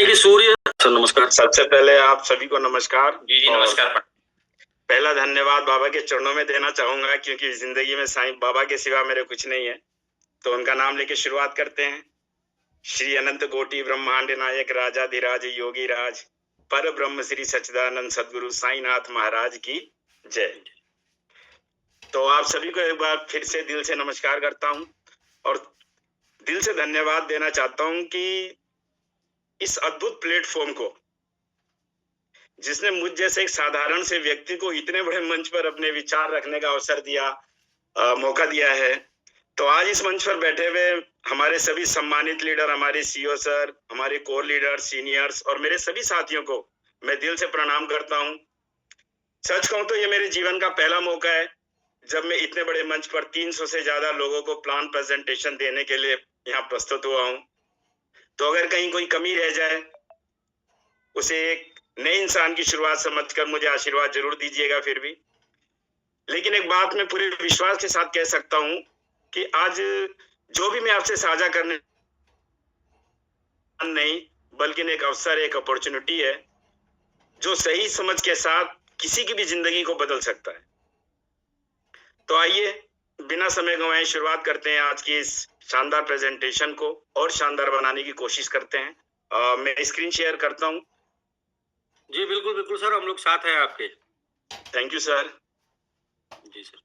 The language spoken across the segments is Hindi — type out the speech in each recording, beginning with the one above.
श्री सूर्य सर नमस्कार। सबसे पहले आप सभी को नमस्कार। जी नमस्कार। पहला धन्यवाद बाबा के चरणों में देना चाहूंगा, क्योंकि जिंदगी में साईं बाबा के सिवा मेरे कुछ नहीं है। तो उनका नाम लेके शुरुआत करते हैं। श्री अनंत कोटि ब्रह्मांड नायक राजाधिराज योगी राज पर ब्रह्म श्री सच्चिदानंद सदगुरु साईनाथ महाराज की जय। तो आप सभी को एक बार फिर से दिल से नमस्कार करता हूं और दिल से धन्यवाद देना चाहता हूं कि इस अद्भुत प्लेटफॉर्म को, जिसने मुझ जैसे एक साधारण से व्यक्ति को इतने बड़े मंच पर अपने विचार रखने का अवसर दिया, मौका दिया है। तो आज इस मंच पर बैठे हुए हमारे सभी सम्मानित लीडर, हमारे सीईओ सर, हमारे कोर लीडर, सीनियर्स और मेरे सभी साथियों को मैं दिल से प्रणाम करता हूं। सच कहूं तो ये मेरे जीवन का पहला मौका है जब मैं इतने बड़े मंच पर 300 से ज्यादा लोगों को प्लान प्रेजेंटेशन देने के लिए यहाँ प्रस्तुत हुआ हूँ। तो अगर कहीं कोई कमी रह जाए, उसे एक नए इंसान की शुरुआत समझकर मुझे आशीर्वाद जरूर दीजिएगा फिर भी। लेकिन एक बात मैं पूरे विश्वास के साथ कह सकता हूं कि आज जो भी मैं आपसे साझा करने नहीं, बल्कि एक अवसर, एक अपॉर्चुनिटी है जो सही समझ के साथ किसी की भी जिंदगी को बदल सकता है। तो आइए बिना समय गंवाए शुरुआत करते हैं आज की इस शानदार प्रेजेंटेशन को और शानदार बनाने की कोशिश करते हैं। मैं स्क्रीन शेयर करता हूं। जी बिल्कुल बिल्कुल सर, हम लोग साथ हैं आपके। Thank you sir. जी sir.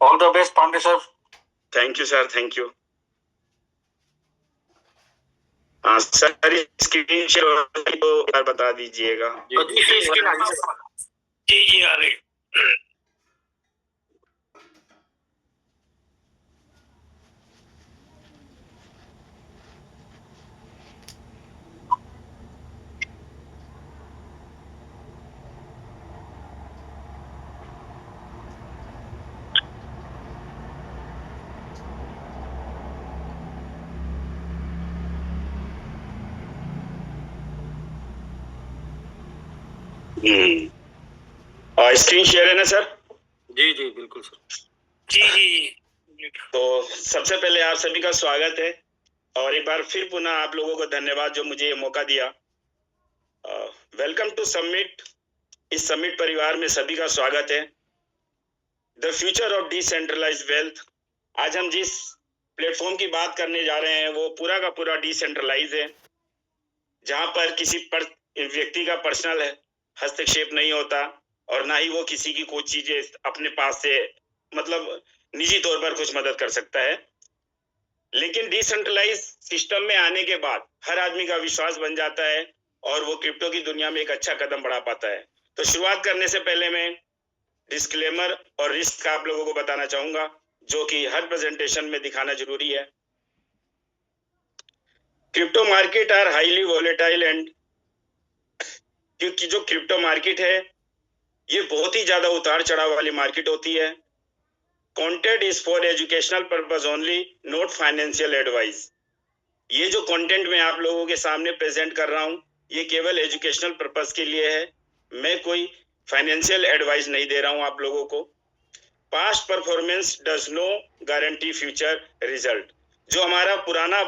All the best Pandey sir. Thank you sir, thank you. Sir screen share तो बता दीजिएगा। जी आ रही। स्क्रीन शेयर है ना सर? जी जी बिल्कुल सर। जी। तो सबसे पहले आप सभी का स्वागत है और एक बार फिर पुनः आप लोगों को धन्यवाद जो मुझे ये मौका दिया। Welcome to summit. इस समिट परिवार में सभी का स्वागत है। The future of decentralised wealth. आज हम जिस प्लेटफॉर्म की बात करने जा रहे हैं वो पूरा का पूरा डिसेंट्रलाइज है, जहां पर किसी व्यक्ति का पर्सनल हस्तक्षेप नहीं होता और ना ही वो किसी की कोई चीजें अपने पास से मतलब निजी तौर पर कुछ मदद कर सकता है। लेकिन डिसेंट्रलाइज सिस्टम में आने के बाद हर आदमी का विश्वास बन जाता है और वो क्रिप्टो की दुनिया में एक अच्छा कदम बढ़ा पाता है। तो शुरुआत करने से पहले मैं डिस्क्लेमर और रिस्क आप लोगों को बताना चाहूंगा, जो कि हर प्रेजेंटेशन में दिखाना जरूरी है। Crypto market are highly volatile and, क्योंकि जो क्रिप्टो मार्केट है ये बहुत ही ज्यादा उतार चढ़ाव वाली मार्केट होती है। Content is for educational purpose only, not financial advice. ये जो कंटेंट मैं आप लोगों के सामने प्रेजेंट कर रहा हूं ये केवल एजुकेशनल पर्पस के लिए है। मैं कोई फाइनेंशियल एडवाइस नहीं दे रहा हूं आप लोगों को। Past performance does no guarantee future result. जो हमारा पुराना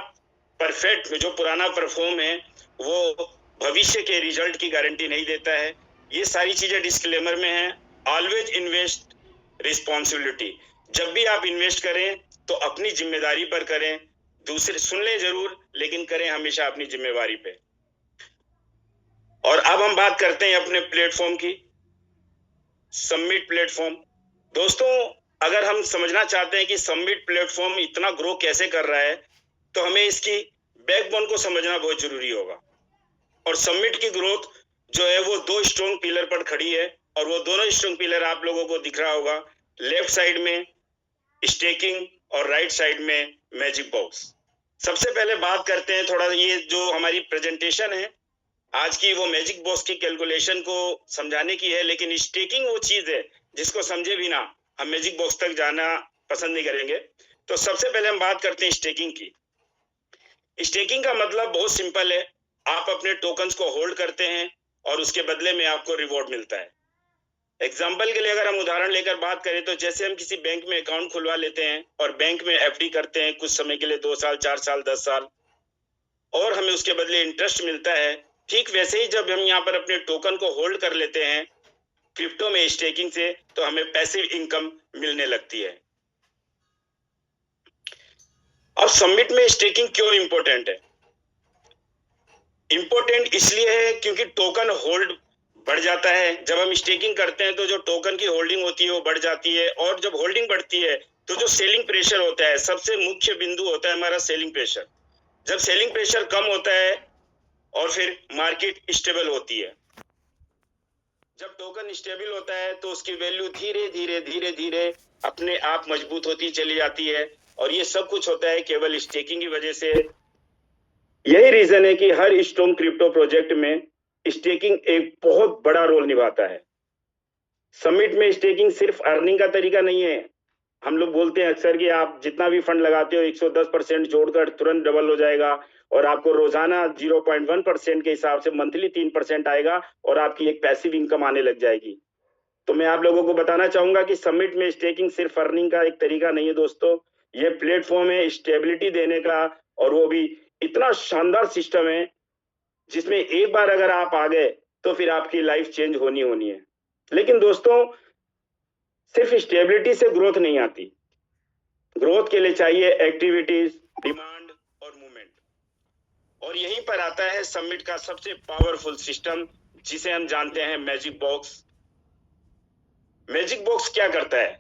परफॉर्म है वो भविष्य के रिजल्ट की गारंटी नहीं देता है। ये सारी चीजें डिस्क्लेमर में है। Always invest responsibility. जब भी आप इन्वेस्ट करें तो अपनी जिम्मेदारी पर करें। दूसरे सुन ले जरूर, लेकिन करें हमेशा अपनी जिम्मेवारी पे। और अब हम बात करते हैं अपने प्लेटफॉर्म की, समिट प्लेटफॉर्म। दोस्तों, अगर हम समझना चाहते हैं कि समिट प्लेटफॉर्म इतना ग्रो कैसे कर रहा है तो हमें इसकी बैकबोन को समझना बहुत जरूरी होगा। और समिट की ग्रोथ जो है वो 2 स्ट्रॉन्ग पिलर पर खड़ी है और वो दोनों स्ट्रॉन्ग पिलर आप लोगों को दिख रहा होगा। लेफ्ट साइड में स्टेकिंग और राइट साइड में मैजिक बॉक्स। सबसे पहले बात करते हैं थोड़ा, ये जो हमारी प्रेजेंटेशन है आज की वो मैजिक बॉक्स की कैलकुलेशन को समझाने की है, लेकिन स्टेकिंग वो चीज है जिसको समझे बिना हम मैजिक बॉक्स तक जाना पसंद नहीं करेंगे। तो सबसे पहले हम बात करते हैं स्टेकिंग की। स्टेकिंग का मतलब बहुत सिंपल है, आप अपने टोकन्स को होल्ड करते हैं और उसके बदले में आपको रिवॉर्ड मिलता है। एग्जाम्पल के लिए अगर हम उदाहरण लेकर बात करें तो जैसे हम किसी बैंक में अकाउंट खुलवा लेते हैं और बैंक में एफडी करते हैं कुछ समय के लिए, 2 साल, 4 साल, 10 साल। और हमें उसके बदले इंटरेस्ट मिलता है, ठीक वैसे ही जब हम यहाँ पर अपने टोकन को होल्ड कर लेते हैं क्रिप्टो में स्टेकिंग से, तो हमें पैसिव इनकम मिलने लगती है। अब समिट में स्टेकिंग क्यों इंपॉर्टेंट है? इंपॉर्टेंट इसलिए है क्योंकि टोकन होल्ड बढ़ जाता है। जब हम स्टेकिंग करते हैं तो जो टोकन की होल्डिंग होती है वो बढ़ जाती है, और जब होल्डिंग बढ़ती है तो जो सेलिंग प्रेशर होता है, सबसे मुख्य बिंदु होता है हमारा सेलिंग प्रेशर। जब सेलिंग प्रेशर कम होता है और फिर मार्केट स्टेबल होती है। जब टोकन स्टेबल होता है तो उसकी वैल्यू धीरे धीरे धीरे धीरे अपने आप मजबूत होती चली जाती है, और ये सब कुछ होता है केवल स्टेकिंग की वजह से। यही रीजन है कि हर स्ट्रॉन्ग क्रिप्टो प्रोजेक्ट में स्टेकिंग एक बहुत बड़ा रोल निभाता है। समिट में स्टेकिंग सिर्फ अर्निंग का तरीका नहीं है। हम लोग बोलते हैं अक्सर कि आप जितना भी फंड लगाते हो 110% जोड़कर तुरंत डबल हो जाएगा, और आपको रोजाना 0.1% के हिसाब से मंथली 3% आएगा, और आपकी एक पैसिव इनकम आने लग जाएगी। तो मैं आप लोगों को बताना चाहूंगा कि समिट में स्टेकिंग सिर्फ अर्निंग का एक तरीका नहीं है दोस्तों, ये प्लेटफॉर्म है स्टेबिलिटी देने का, और वो भी इतना शानदार सिस्टम है जिसमें एक बार अगर आप आ गए तो फिर आपकी लाइफ चेंज होनी है। लेकिन दोस्तों, सिर्फ स्टेबिलिटी से ग्रोथ नहीं आती। ग्रोथ के लिए चाहिए एक्टिविटीज, डिमांड और मूवमेंट, और यहीं पर आता है समिट का सबसे पावरफुल सिस्टम, जिसे हम जानते हैं मैजिक बॉक्स। मैजिक बॉक्स क्या करता है?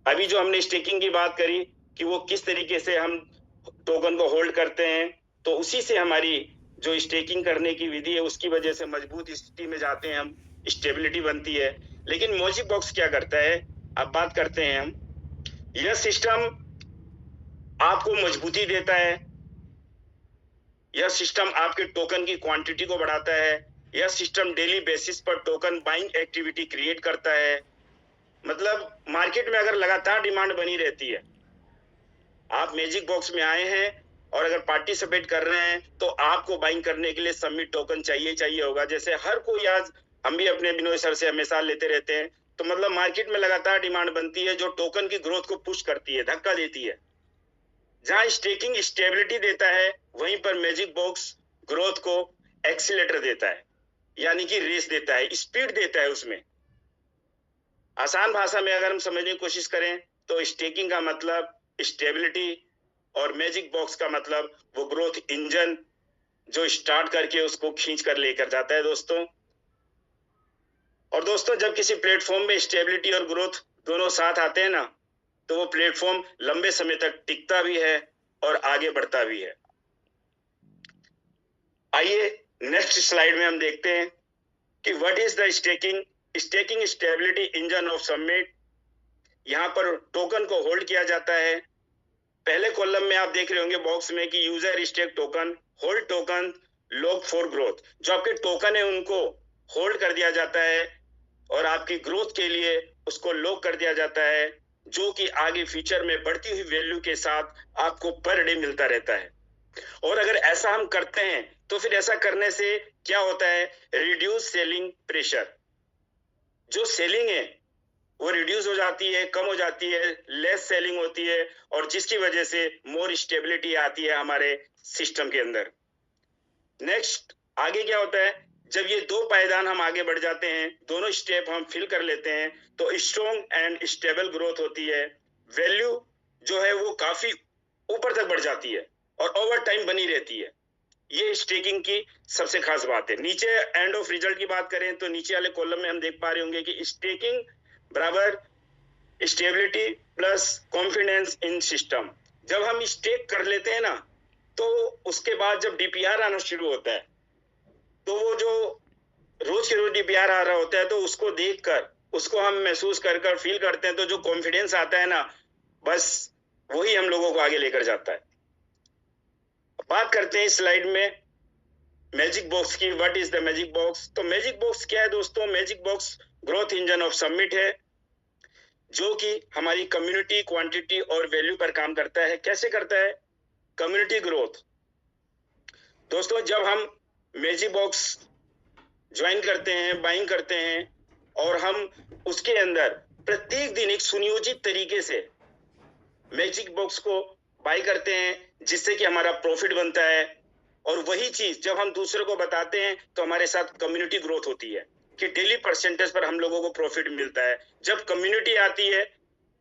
अभी जो हमने स्टेकिंग की बात करी कि वो किस तरीके से हम टोकन को होल्ड करते हैं, तो उसी से हमारी जो स्टेकिंग करने की विधि है उसकी वजह से मजबूत स्थिति में जाते हैं हम, स्टेबिलिटी बनती है। लेकिन मैजिक बॉक्स क्या करता है, अब बात करते हैं हम। यह सिस्टम आपको मजबूती देता है, यह सिस्टम आपके टोकन की क्वांटिटी को बढ़ाता है, यह सिस्टम डेली बेसिस पर टोकन बाइंग एक्टिविटी क्रिएट करता है। मतलब मार्केट में अगर लगातार डिमांड बनी रहती है, आप मैजिक बॉक्स में आए हैं और अगर पार्टिसिपेट कर रहे हैं, तो आपको बाइंग करने के लिए समिट टोकन चाहिए होगा। जैसे हर कोई, आज हम भी अपने बिनोय सर से हमेशा लेते रहते हैं, तो मतलब मार्केट में लगातार डिमांड बनती है जो टोकन की ग्रोथ को पुश करती है, धक्का देती है। जहां स्टेकिंग स्टेबिलिटी देता है, वहीं पर मैजिक बॉक्स ग्रोथ को एक्सीलेटर देता है, यानी कि रेस देता है, स्पीड देता है उसमें। आसान भाषा में अगर हम समझने की कोशिश करें तो स्टेकिंग का मतलब स्टेबिलिटी, और मैजिक बॉक्स का मतलब वो ग्रोथ इंजन जो स्टार्ट करके उसको खींच कर लेकर जाता है दोस्तों। और दोस्तों, जब किसी प्लेटफॉर्म में स्टेबिलिटी और ग्रोथ दोनों साथ आते हैं ना, तो वो प्लेटफॉर्म लंबे समय तक टिकता भी है और आगे बढ़ता भी है। आइए नेक्स्ट स्लाइड में हम देखते हैं कि what is the staking stability engine of summit. यहाँ पर टोकन को होल्ड किया जाता है। पहले कॉलम में आप देख रहे होंगे बॉक्स में कि user stake token, hold token, lock for growth. जो आपके टोकन है उनको होल्ड कर दिया जाता है और आपकी ग्रोथ के लिए उसको लॉक कर दिया जाता है, जो कि आगे फ्यूचर में बढ़ती हुई वैल्यू के साथ आपको पर डे मिलता रहता है। और अगर ऐसा हम करते हैं तो फिर ऐसा करने से क्या होता है, रिड्यूस सेलिंग प्रेशर। जो सेलिंग है वो रिड्यूस हो जाती है, कम हो जाती है, लेस सेलिंग होती है, और जिसकी वजह से मोर स्टेबिलिटी आती है हमारे सिस्टम के अंदर। नेक्स्ट आगे क्या होता है, जब ये दो पायदान हम आगे बढ़ जाते हैं, दोनों स्टेप हम फिल कर लेते हैं, तो स्ट्रॉन्ग एंड स्टेबल ग्रोथ होती है। वैल्यू जो है वो काफी ऊपर तक बढ़ जाती है और ओवर टाइम बनी रहती है। ये स्टेकिंग की सबसे खास बात है। नीचे एंड ऑफ रिजल्ट की बात करें तो नीचे वाले कॉलम में हम देख पा रहे होंगे कि स्टेकिंग बराबर stability plus confidence in system. जब हम स्टेक कर लेते हैं ना, तो उसके बाद जब डीपीआर आना शुरू होता है, तो वो जो रोज के रोज डीपीआर आ रहा होता है, तो उसको देखकर उसको हम महसूस कर फील करते हैं, तो जो कॉन्फिडेंस आता है ना, बस वही हम लोगों को आगे लेकर जाता है। बात करते हैं इस स्लाइड में मैजिक बॉक्स की। What is the magic box? तो मैजिक बॉक्स क्या है दोस्तों? Magic box growth engine of summit है, जो कि हमारी कम्युनिटी, क्वांटिटी और वैल्यू पर काम करता है। कैसे करता है? Community growth. दोस्तों, जब हम मैजिक बॉक्स ज्वाइन करते हैं, बाइंग करते हैं, और हम उसके अंदर प्रत्येक दिन एक सुनियोजित तरीके से मैजिक बॉक्स को बाई करते हैं, जिससे कि हमारा प्रॉफिट बनता है, और वही चीज जब हम दूसरे को बताते हैं तो हमारे साथ कम्युनिटी ग्रोथ होती है कि डेली परसेंटेज पर हम लोगों को प्रॉफिट मिलता है। जब कम्युनिटी आती है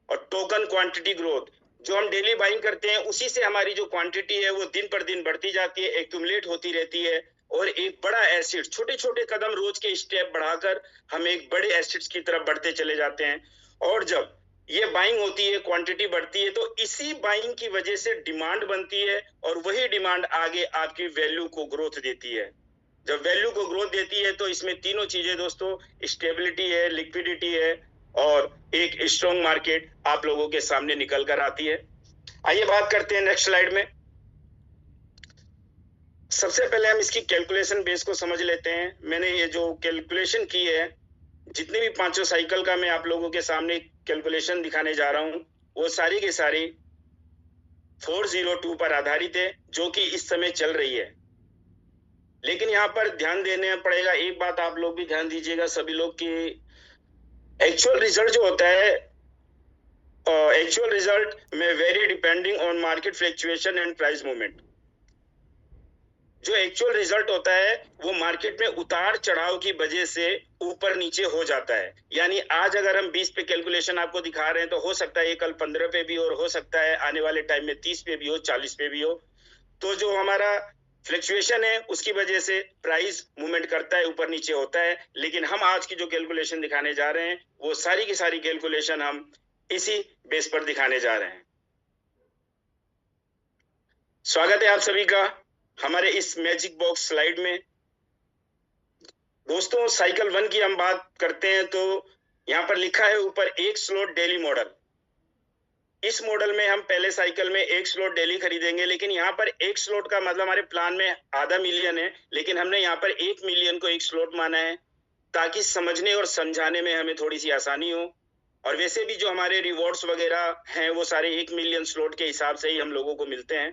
और टोकन क्वांटिटी ग्रोथ, जो हम डेली बाइंग करते हैं उसी से हमारी जो क्वांटिटी है वो दिन पर दिन बढ़ती जाती है, एक्यूमुलेट होती रहती है और एक बड़ा एसेट, छोटे छोटे कदम रोज के स्टेप बढ़ाकर हम एक बड़े एसेट्स की तरफ बढ़ते चले जाते हैं। और जब ये बाइंग होती है, क्वांटिटी बढ़ती है, तो इसी बाइंग की वजह से डिमांड बनती है और वही डिमांड आगे आपकी वैल्यू को ग्रोथ देती है। जब वैल्यू को ग्रोथ देती है तो इसमें तीनों चीजें दोस्तों, स्टेबिलिटी है, लिक्विडिटी है और एक स्ट्रॉन्ग मार्केट आप लोगों के सामने निकल कर आती है। आइए बात करते हैं नेक्स्ट स्लाइड में। सबसे पहले हम इसकी कैलकुलेशन बेस को समझ लेते हैं। मैंने ये जो कैलकुलेशन की है, जितने भी पांचों साइकिल का मैं आप लोगों के सामने कैलकुलेशन दिखाने जा रहा हूं, वो सारी की सारी 402 पर आधारित है, जो कि इस समय चल रही है। लेकिन यहाँ पर ध्यान देना पड़ेगा, एक बात आप लोग भी ध्यान दीजिएगा सभी लोग, कि एक्चुअल रिजल्ट जो होता है, एक्चुअल रिजल्ट में very depending on market fluctuation and price movement. जो एक्चुअल रिजल्ट होता है वो मार्केट में उतार चढ़ाव की वजह से ऊपर नीचे हो जाता है। यानी आज अगर हम 20 पे कैलकुलेशन आपको दिखा रहे हैं तो हो सकता है ये कल 15 पे भी और हो सकता है आने वाले टाइम में 30 पे भी हो, 40 पे भी हो। तो जो हमारा फ्लक्चुएशन है उसकी वजह से प्राइस मूवमेंट करता है, ऊपर नीचे होता है। लेकिन हम आज की जो कैलकुलेशन दिखाने जा रहे हैं वो सारी की सारी कैलकुलेशन हम इसी बेस पर दिखाने जा रहे हैं। स्वागत है आप सभी का हमारे इस मैजिक बॉक्स स्लाइड में। दोस्तों साइकिल 1 की हम बात करते हैं तो यहाँ पर लिखा है ऊपर एक स्लॉट डेली मॉडल। इस मॉडल में हम पहले साइकिल में एक स्लॉट डेली खरीदेंगे, लेकिन यहाँ पर एक स्लॉट का मतलब हमारे प्लान में आधा मिलियन है, लेकिन हमने यहाँ पर 1 मिलियन को एक स्लॉट माना है ताकि समझने और समझाने में हमें थोड़ी सी आसानी हो। और वैसे भी जो हमारे रिवॉर्ड्स वगैरह हैं वो सारे 1 मिलियन स्लॉट के हिसाब से ही हम लोगों को मिलते हैं।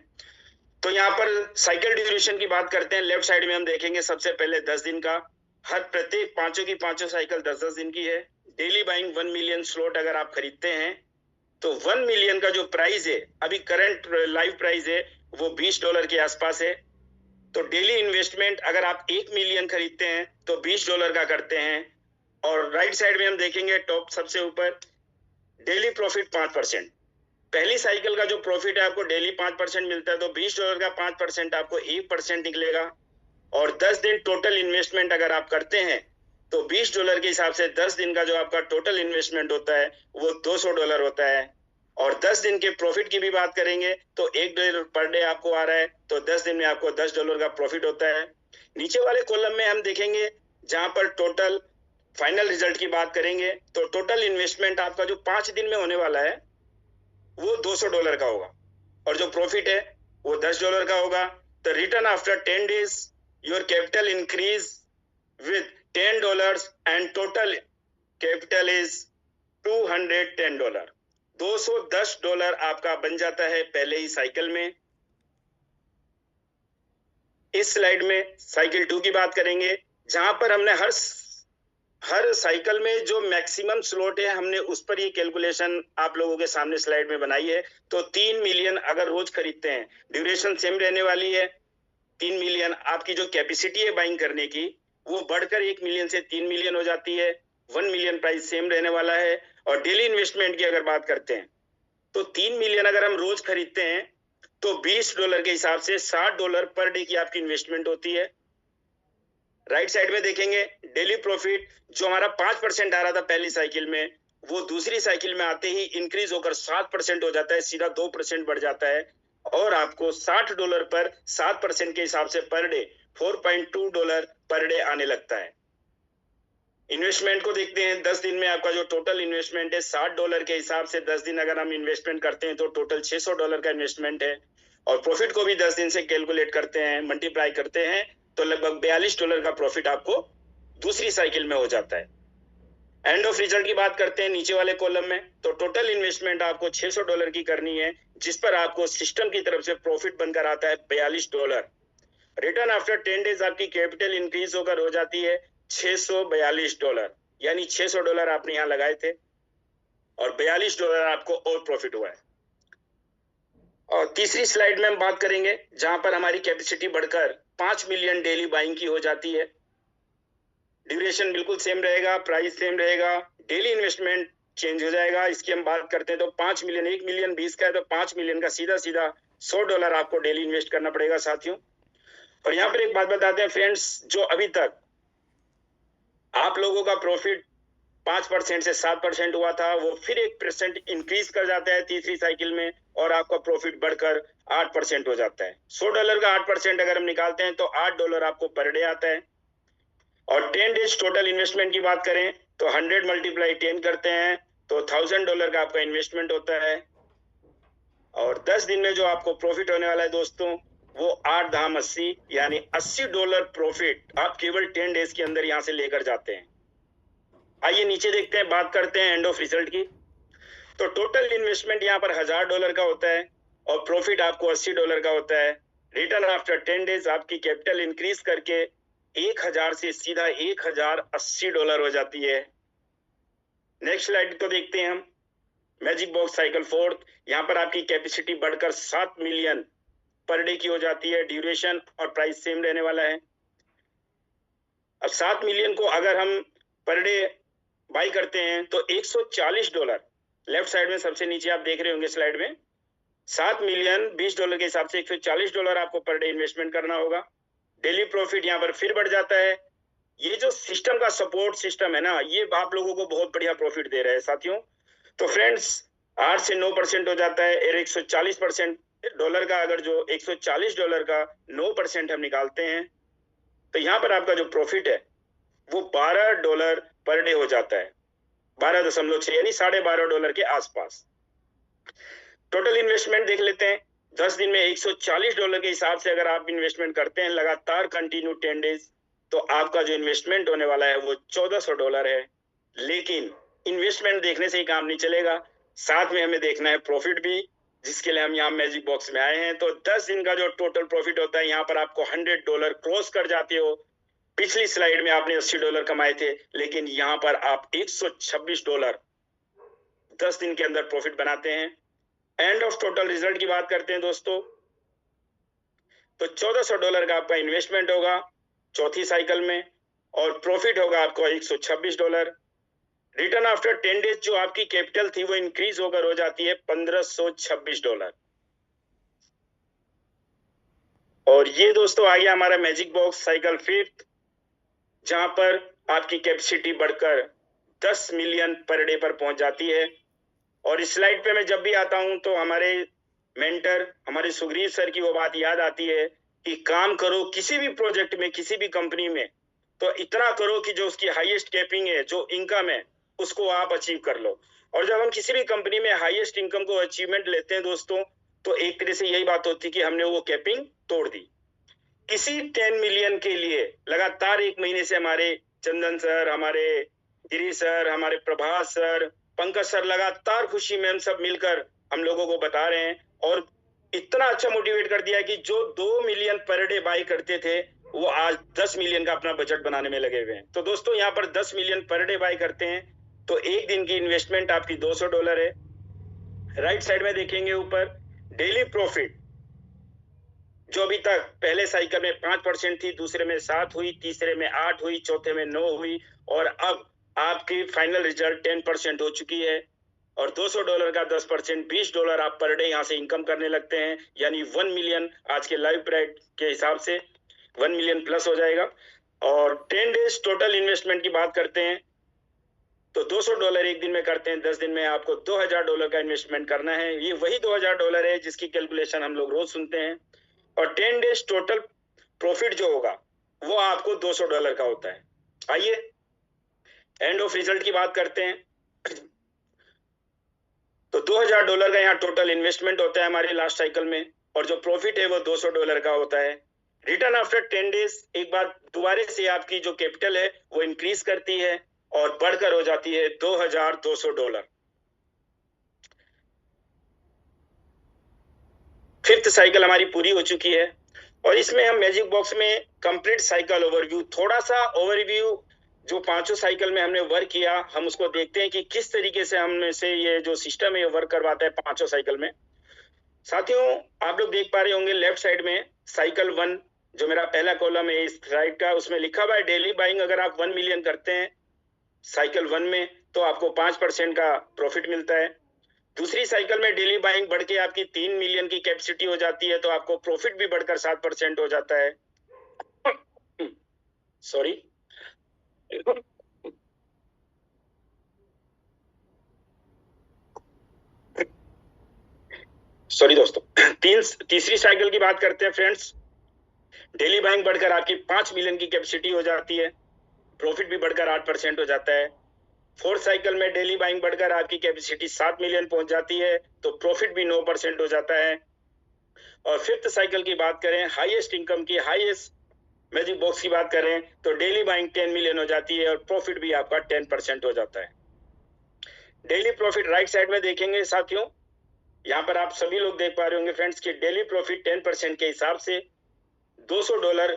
तो यहाँ पर साइकिल ड्यूरेशन की बात करते हैं। लेफ्ट साइड में हम देखेंगे सबसे पहले 10 दिन का। हर प्रत्येक पांचों की पांचों साइकिल 10-10 दिन की है। डेली बाइंग 1 मिलियन स्लॉट अगर आप खरीदते हैं तो 1 मिलियन का जो प्राइस है, अभी करंट लाइव प्राइस है वो $20 के आसपास है। तो डेली इन्वेस्टमेंट अगर आप 1 मिलियन खरीदते हैं तो $20 का करते हैं। और राइट साइड में हम देखेंगे टॉप सबसे ऊपर डेली प्रॉफिट 5%। पहली साइकिल का जो प्रॉफिट है आपको डेली 5% मिलता है, तो $20 का 5% आपको 1% निकलेगा। और 10 दिन टोटल इन्वेस्टमेंट अगर आप करते हैं तो $20 के हिसाब से 10 दिन का जो आपका टोटल इन्वेस्टमेंट होता है वो $200 होता है। और 10 दिन के प्रॉफिट की भी बात करेंगे तो $1 पर डे आपको आ रहा है, तो 10 दिन में आपको $10 का प्रॉफिट होता है। नीचे वाले कॉलम में हम देखेंगे जहां पर टोटल फाइनल रिजल्ट की बात करेंगे तो टोटल इन्वेस्टमेंट आपका जो 5 दिन में होने वाला है वो $200 का होगा और जो प्रॉफिट है वो $10 का होगा। तो return after 10 days your capital increase with $10 and total capital is $210। $210 आपका बन जाता है पहले ही साइकिल में। इस स्लाइड में साइकिल 2 की बात करेंगे जहां पर हमने हर साइकिल में जो मैक्सिमम स्लॉट है हमने उस पर ये कैलकुलेशन आप लोगों के सामने स्लाइड में बनाई है। तो 3 मिलियन अगर रोज खरीदते हैं, ड्यूरेशन सेम रहने वाली है। 3 मिलियन आपकी जो कैपेसिटी है बाइंग करने की वो बढ़कर 1 मिलियन से 3 मिलियन हो जाती है। 1 मिलियन प्राइस सेम रहने वाला है। और डेली इन्वेस्टमेंट की अगर बात करते हैं तो 3 मिलियन अगर हम रोज खरीदते हैं तो $20 के हिसाब से $60 पर डे की आपकी इन्वेस्टमेंट होती है। राइट साइड में देखेंगे डेली प्रॉफिट जो हमारा 5% आ रहा था पहली साइकिल में, वो दूसरी साइकिल में आते ही इंक्रीज होकर 7% हो जाता है, सीधा 2% बढ़ जाता है। और आपको $60 पर 7% के हिसाब से पर डे $4.2 पर डे आने लगता है। इन्वेस्टमेंट को देखते हैं 10 दिन में आपका जो टोटल इन्वेस्टमेंट है $60 के हिसाब से 10 दिन अगर हम इन्वेस्टमेंट करते हैं तो टोटल $600 का इन्वेस्टमेंट है। और प्रॉफिट को भी 10 दिन से कैलकुलेट करते हैं, मल्टीप्लाई करते हैं तो लगभग $42 का प्रॉफिट आपको दूसरी साइकिल में हो जाता है। एंड ऑफ रिजल्ट की बात करते हैं नीचे वाले कॉलम में, तो टोटल इन्वेस्टमेंट आपको $600 की करनी है जिस पर आपको सिस्टम की तरफ से प्रॉफिट बनकर आता है $42। रिटर्न आफ्टर 10 डेज आपकी कैपिटल इंक्रीज होकर हो जाती है $642, यानी $600 आपने यहाँ लगाए थे और $42 आपको और प्रॉफिट हुआ है। और तीसरी स्लाइड में हम बात करेंगे जहां पर हमारी कैपेसिटी बढ़कर 5 मिलियन डेली बाइंग की हो जाती है। ड्यूरेशन बिल्कुल सेम रहेगा, प्राइस सेम रहेगा, डेली इन्वेस्टमेंट चेंज हो जाएगा। इसकी हम बात करते हैं तो 5 मिलियन, 1 मिलियन 20 का है तो 5 मिलियन का सीधा सीधा $100 आपको डेली इन्वेस्ट करना पड़ेगा साथियों। और यहाँ पर एक बात बताते हैं फ्रेंड्स, जो अभी तक आप लोगों का प्रॉफिट 5% से 7% हुआ था, वो फिर 1% इंक्रीज कर जाता है तीसरी साइकिल में और आपका प्रॉफिट बढ़कर 8% हो जाता है। $100 का 8% अगर हम निकालते हैं तो $8 आपको पर डे आता है। और 10 डेज टोटल इन्वेस्टमेंट की बात करें तो 100 मल्टीप्लाई 10 करते हैं तो $1000 का आपका इन्वेस्टमेंट होता है। और 10 दिन में जो आपको प्रॉफिट होने वाला है दोस्तों, वो 8 धाम 80 यानी $80 प्रॉफिट आप केवल 10 डेज के अंदर यहां से लेकर जाते हैं। आइए नीचे देखते हैं, बात करते हैं एंड ऑफ रिजल्ट की। तो टोटल इन्वेस्टमेंट यहाँ पर $1000 का होता है और प्रॉफिट आपको $80 का होता है। रिटर्न आफ्टर 10 डेज आपकी कैपिटल इंक्रीज करके 1000 से सीधा $1080 हो जाती है। नेक्स्ट स्लाइड को देखते हैं हम, मैजिक बॉक्स साइकिल फोर्थ। यहाँ पर आपकी कैपेसिटी बढ़कर 7 मिलियन पर डे की हो जाती है। ड्यूरेशन और प्राइस सेम रहने वाला है। अब 7 मिलियन को अगर हम पर डे बाई करते हैं तो $140, लेफ्ट साइड में सबसे नीचे आप देख रहे होंगे स्लाइड में, 7 मिलियन $20 के हिसाब से $140 आपको पर डे इन्वेस्टमेंट करना होगा। डेली प्रॉफिट यहाँ पर फिर बढ़ जाता है। ये जो सिस्टम का सपोर्ट सिस्टम है ना, ये आप लोगों को बहुत बढ़िया प्रॉफिट दे रहा है साथियों। तो फ्रेंड्स 8 से 9% हो जाता है। और $140 का अगर जो $140 का 9% हम निकालते हैं तो यहाँ पर आपका जो प्रॉफिट है वो $12 पर डे हो जाता है। 12.6 यानी $12.5 के आसपास। टोटल इन्वेस्टमेंट देख लेते हैं। 10 दिन में $140 के हिसाब से अगर आप इन्वेस्टमेंट करते हैं लगातार कंटिन्यू 10 डेज, तो आपका जो इन्वेस्टमेंट होने वाला है वो $1400 है। लेकिन इन्वेस्टमेंट देखने से ही काम नहीं चलेगा, साथ में हमें देखना है प्रॉफिट भी, जिसके लिए हम यहाँ मैजिक बॉक्स में आए हैं। तो 10 दिन का जो टोटल प्रॉफिट होता है, यहाँ पर आपको $100 क्रॉस कर जाते हो। पिछली स्लाइड में आपने $80 कमाए थे, लेकिन यहाँ पर आप $126 10 दिन के अंदर प्रॉफिट बनाते हैं। एंड ऑफ टोटल रिजल्ट की बात करते हैं दोस्तों, तो $1400 का आपका इन्वेस्टमेंट होगा चौथी साइकिल में और प्रॉफिट होगा आपको $126। रिटर्न आफ्टर 10 डेज जो आपकी कैपिटल थी वो इंक्रीज होकर हो जाती है $1526। और ये दोस्तों आ गया हमारा मैजिक बॉक्स साइकिल फिफ्थ, जहां पर आपकी कैपेसिटी बढ़कर 10 मिलियन पर डे पर पहुंच जाती है। और इस स्लाइड पे मैं जब भी आता हूं तो हमारे मेंटर हमारे सुग्रीव सर की वो बात याद आती है कि काम करो किसी भी प्रोजेक्ट में, किसी भी कंपनी में, तो इतना करो कि जो उसकी हाईएस्ट कैपिंग है, जो इनकम है, उसको आप अचीव कर लो। और जब हम किसी भी कंपनी में हाईएस्ट इनकम को अचीवमेंट लेते हैं दोस्तों, तो एक तरह से यही बात होती है कि हमने वो कैपिंग तोड़ दी। किसी 10 मिलियन के लिए लगातार 1 महीने से हमारे चंदन सर, हमारे गिरी सर, हमारे प्रभास सर, पंकज सर लगातार खुशी में हम सब मिलकर हम लोगों को बता रहे हैं और इतना अच्छा मोटिवेट कर दिया कि जो 2 मिलियन पर डे बाई करते थे वो आज 10 मिलियन का अपना बजट बनाने में लगे हुए हैं। तो दोस्तों यहाँ पर 10 मिलियन पर डे बाई करते हैं तो एक दिन की इन्वेस्टमेंट आपकी $200 है। राइट साइड में देखेंगे ऊपर डेली प्रॉफिट, जो अभी तक पहले साइकिल में 5% थी, दूसरे में 7 हुई, तीसरे में 8 हुई, चौथे में 9 हुई और अब आपकी फाइनल रिजल्ट 10% हो चुकी है। और $200 का 10% $20 आप पर डे यहाँ से इनकम करने लगते हैं, यानी 1 मिलियन आज के लाइव प्राइस के हिसाब से 1 मिलियन प्लस हो जाएगा। और 10 डेज टोटल इन्वेस्टमेंट की बात करते हैं तो $200 एक दिन में करते हैं, 10 दिन में आपको $2000 का इन्वेस्टमेंट करना है। ये वही $2000 है जिसकी कैलकुलेशन हम लोग रोज सुनते हैं। और 10 डेज टोटल प्रॉफिट जो होगा वो आपको $200 का होता है। आइए एंड ऑफ रिजल्ट की बात करते हैं। तो $2000 का यहाँ टोटल इन्वेस्टमेंट होता है हमारे लास्ट साइकिल में और जो प्रॉफिट है वो $200 का होता है। रिटर्न आफ्टर 10 डेज एक बार दोबारा से आपकी जो कैपिटल है वो इंक्रीज करती है और बढ़कर हो जाती है $2200। फिफ्थ साइकिल हमारी पूरी हो चुकी है और इसमें हम मैजिक बॉक्स में कंप्लीट साइकिल ओवरव्यू, थोड़ा सा ओवरव्यू जो 5 साइकिल में हमने वर्क किया, हम उसको देखते हैं कि किस तरीके से हमने से ये जो सिस्टम है वर्क करवाता है 5 साइकिल में। साथियों आप लोग देख पा रहे होंगे लेफ्ट साइड में साइकिल 1 जो मेरा पहला कॉलम है इस स्लाइड का, उसमें लिखा हुआ है डेली बाइंग अगर आप 1 मिलियन करते हैं साइकिल 1 में तो आपको 5% का प्रॉफिट मिलता है। दूसरी साइकिल में डेली बाइंग बढ़ के आपकी 3 मिलियन की कैपेसिटी हो जाती है तो आपको प्रॉफिट भी बढ़कर 7% हो जाता है। सॉरी, दोस्तों, तीसरी साइकिल की बात करते हैं फ्रेंड्स। डेली बाइंग बढ़कर आपकी 5 मिलियन की कैपेसिटी हो जाती है, प्रॉफिट भी बढ़कर 8% हो जाता है। फोर्थ साइकिल में डेली बाइंग बढ़कर आपकी कैपेसिटी 7 मिलियन पहुंच जाती है तो प्रॉफिट भी 9% हो जाता है। और फिफ्थ साइकिल की बात करें, हाईएस्ट इनकम की, हाईएस्ट मैजिक बॉक्स की बात करें तो डेली बाइंग 10 मिलियन हो जाती है और प्रॉफिट भी आपका 10% हो जाता है। डेली प्रॉफिट राइट साइड में देखेंगे साथियों, यहाँ पर आप सभी लोग देख पा रहे होंगे फ्रेंड्स कि डेली प्रॉफिट 10% के हिसाब से $200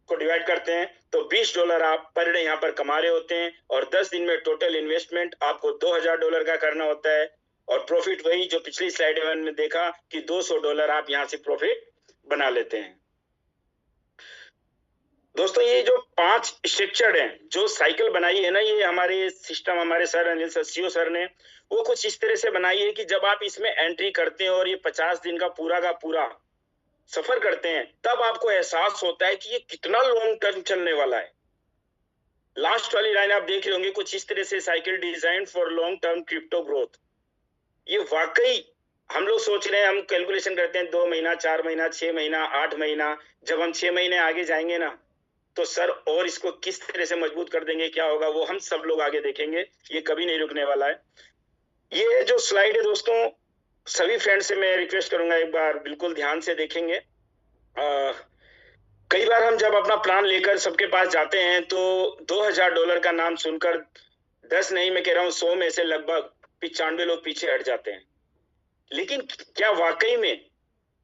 को डिवाइड करते हैं तो $20 आप पर डे यहाँ पर कमा रहे होते हैं और 10 दिन में टोटल इन्वेस्टमेंट आपको $2000 का करना होता है और प्रॉफिट वही जो पिछली स्लाइड में देखा कि $200 आप यहाँ से प्रॉफिट बना लेते हैं। दोस्तों ये जो 5 स्ट्रक्चर है जो साइकिल बनाई है ना, ये हमारे सिस्टम, हमारे sir Anil sir, CO sir ने वो कुछ इस तरह से बनाई है कि जब आप इसमें एंट्री करते हैं और ये 50 दिन का पूरा सफर करते हैं तब आपको एहसास होता है कि ये कितना लॉन्ग टर्म चलने वाला है। लास्ट वाली लाइन आप देख रहे होंगे कुछ इस तरह से, cycle design for long term crypto growth. ये वाकई हम लोग सोच रहे हैं, हम कैलकुलेशन करते हैं 2 महीना, 4 महीना, 6 महीना, 8 महीना, जब हम 6 महीने आगे जाएंगे ना तो सर और इसको किस तरह से मजबूत कर देंगे, क्या होगा वो हम सब लोग आगे देखेंगे, ये कभी नहीं रुकने वाला है। ये जो स्लाइड है दोस्तों, सभी फ्रेंड से मैं रिक्वेस्ट करूंगा एक बार बिल्कुल ध्यान से देखेंगे। कई बार हम जब अपना प्लान लेकर सबके पास जाते हैं तो $2000 का नाम सुनकर 10 नहीं मैं कह रहा हूं 100 में से लगभग 95 लोग पीछे हट जाते हैं। लेकिन क्या वाकई में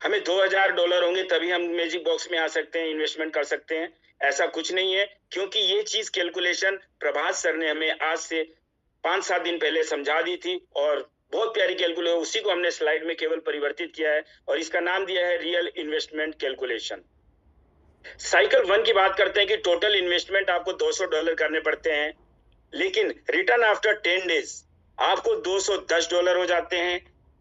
हमें $2000 होंगे तभी हम मैजिक बॉक्स में आ सकते हैं, इन्वेस्टमेंट कर सकते हैं? ऐसा कुछ नहीं है, क्योंकि ये चीज कैलकुलेशन प्रभात सर ने हमें आज से 5-7 दिन पहले समझा दी थी और बहुत प्यारी कैलकुलेशन, उसी को हमने स्लाइड में केवल परिवर्तित किया है और इसका नाम दिया है रियल इन्वेस्टमेंट कैलकुलेशन। साइकिल 1 की बात करते हैं कि टोटल इन्वेस्टमेंट आपको $200 करने पड़ते हैं, लेकिन रिटर्न आफ्टर 10 डेज आपको $210 हो जाते हैं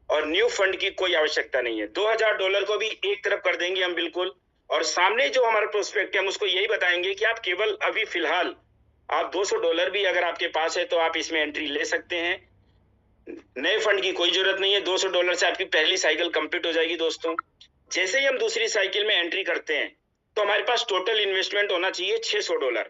और न्यू फंड की कोई आवश्यकता नहीं है। $2000 को भी एक तरफ कर देंगे हम बिल्कुल, और सामने जो हमारा प्रोस्पेक्ट है हम उसको यही बताएंगे कि आप केवल अभी फिलहाल आप $200 भी अगर आपके पास है तो आप इसमें एंट्री ले सकते हैं। नए फंड की कोई जरूरत नहीं है, $200 से आपकी पहली साइकिल कंप्लीट हो जाएगी दोस्तों। जैसे ही हम दूसरी साइकिल में एंट्री करते हैं तो हमारे पास टोटल इन्वेस्टमेंट होना चाहिए $600।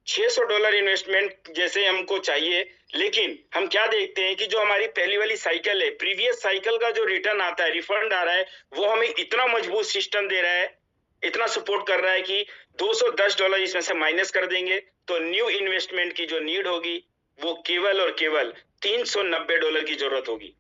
$600 इन्वेस्टमेंट जैसे हमको चाहिए, लेकिन हम क्या देखते हैं कि जो हमारी पहली वाली साइकिल है, प्रीवियस साइकिल का जो रिटर्न आता है, रिफंड आ रहा है, वो हमें इतना मजबूत सिस्टम दे रहा है, इतना सपोर्ट कर रहा है कि $210 इसमें से माइनस कर देंगे तो न्यू इन्वेस्टमेंट की जो नीड होगी वो केवल और केवल $390 की जरूरत होगी।